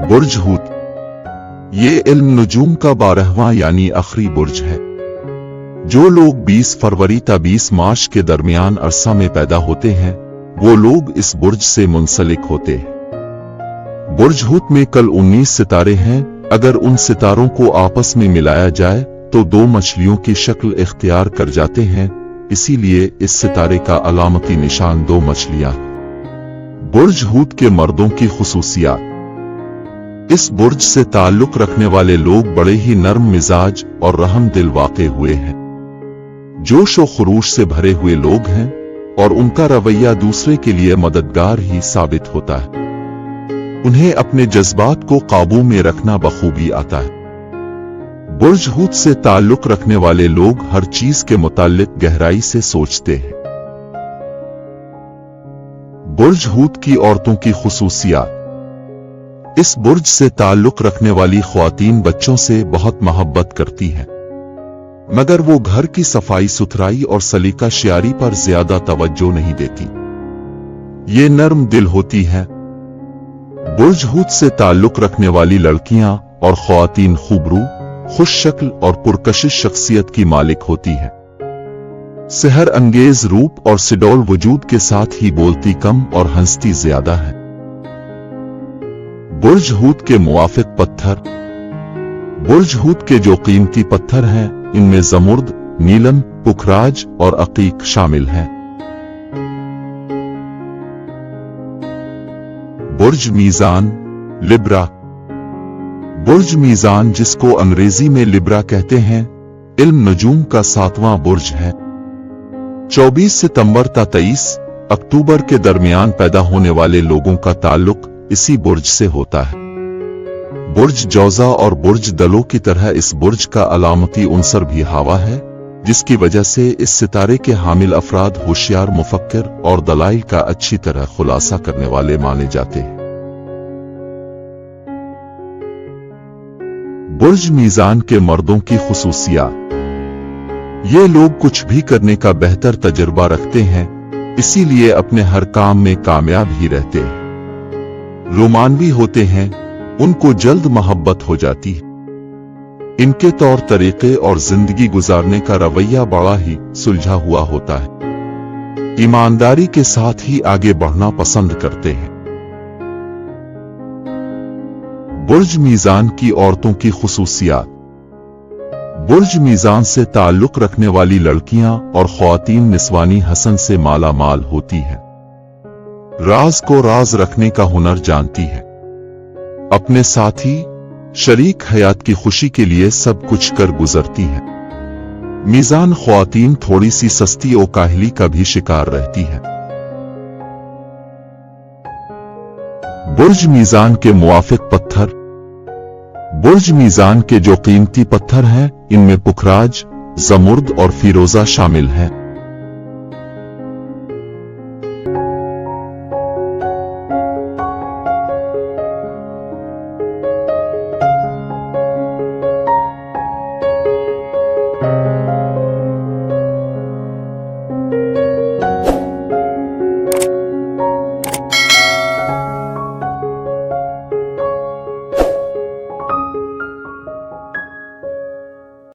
बुर्ज हूत ये इल्म नजूम का 12वां यानी आखिरी बुर्ज है। जो लोग 20 फरवरी ta 20 मार्च के दरमियान अरसा में पैदा होते हैं वो लोग इस बुर्ज से मुंसलिक होते हैं। बुर्ज हूत में कल 19 सितारे हैं। अगर उन सितारों को आपस में मिलाया जाए तो 2 मछलियों की शक्ल इख्तियार कर जाते हैं, इसीलिए इस सितारे का अलामती निशान 2 मछलियां। बुर्ज हूत के मर्दों की खुसूसियात। इस बुर्ज से ताल्लुक रखने वाले लोग बड़े ही नर्म मिजाज और रहम दिल वाक़े हुए हैं। जोश व खरूश से भरे हुए लोग हैं और उनका रवैया दूसरे के लिए मददगार ही साबित होता है। उन्हें अपने जज्बात को काबू में रखना बखूबी आता है। बुर्ज हूत से ताल्लुक रखने वाले लोग हर चीज के मुताल्लिक गहराई से सोचते हैं। बुर्ज हूत की औरतों की खुसूसियात। इस बुर्ज से ताल्लुक रखने वाली ख्वातीन बच्चों से बहुत मोहब्बत करती हैं, मगर वो घर की सफाई सुथराई और सलीका शियारी पर ज्यादा तवज्जो नहीं देती। ये नर्म दिल होती है। बुर्ज हूत से ताल्लुक रखने वाली लड़कियां और ख्वातीन खूबरू, खुश शक्ल और पुरकशिश शख्सियत की मालिक होती है। सेहर अंगेज रूप और सिडोल वजूद के साथ ही बोलती कम और हंसती ज्यादा है। बुर्ज हूत के मुवाफिक पत्थर। बुर्ज हूत के जो कीमती पत्थर हैं इनमें जमुर्द, नीलम, पुखराज और अकीक शामिल हैं। बुर्ज मीजान, लिब्रा। बुर्ज मीजान जिसको अंग्रेजी में लिब्रा कहते हैं, इल्म नजूम का 7वां बुर्ज है। 24 सितंबर ta 23 अक्टूबर के दरमियान पैदा होने वाले लोगों का ताल्लुक इसी बुर्ज से होता है। बुर्ज जौजा और बुर्ज दलो की तरह इस बुर्ज का अलामती उनसर भी हवा है, जिसकी वजह से इस सितारे के हामिल अफराद होशियार, मुफक्किर और दलाइल का अच्छी तरह खुलासा करने वाले माने जाते हैं। बुर्ज मीजान के मर्दों की खुसूसियात। ये लोग कुछ भी करने का बेहतर तजुर्बा रखते हैं, इसीलिए अपने हर काम में कामयाब ही रहते हैं। रोमानवी होते हैं, उनको जल्द मोहब्बत हो जाती है। इनके तौर तरीके और जिंदगी गुजारने का रवैया बड़ा ही सुलझा हुआ होता है। ईमानदारी के साथ ही आगे बढ़ना पसंद करते हैं। बुर्ज मीजान की औरतों की खुसूसियात। बुर्ज मीजान से ताल्लुक रखने वाली लड़कियां और ख्वातीन निस्वानी हसन से माला माल होती हैं। राज को राज रखने का हुनर जानती है। अपने साथी, शरीक हयात की खुशी के लिए सब कुछ कर गुजरती है। मीजान ख्वातीन थोड़ी सी सस्ती और काहली का भी शिकार रहती है। बुर्ज मीजान के मुवाफिक पत्थर। बुर्ज मीजान के जो कीमती पत्थर हैं इनमें पुखराज, जमुर्द और फिरोजा शामिल हैं।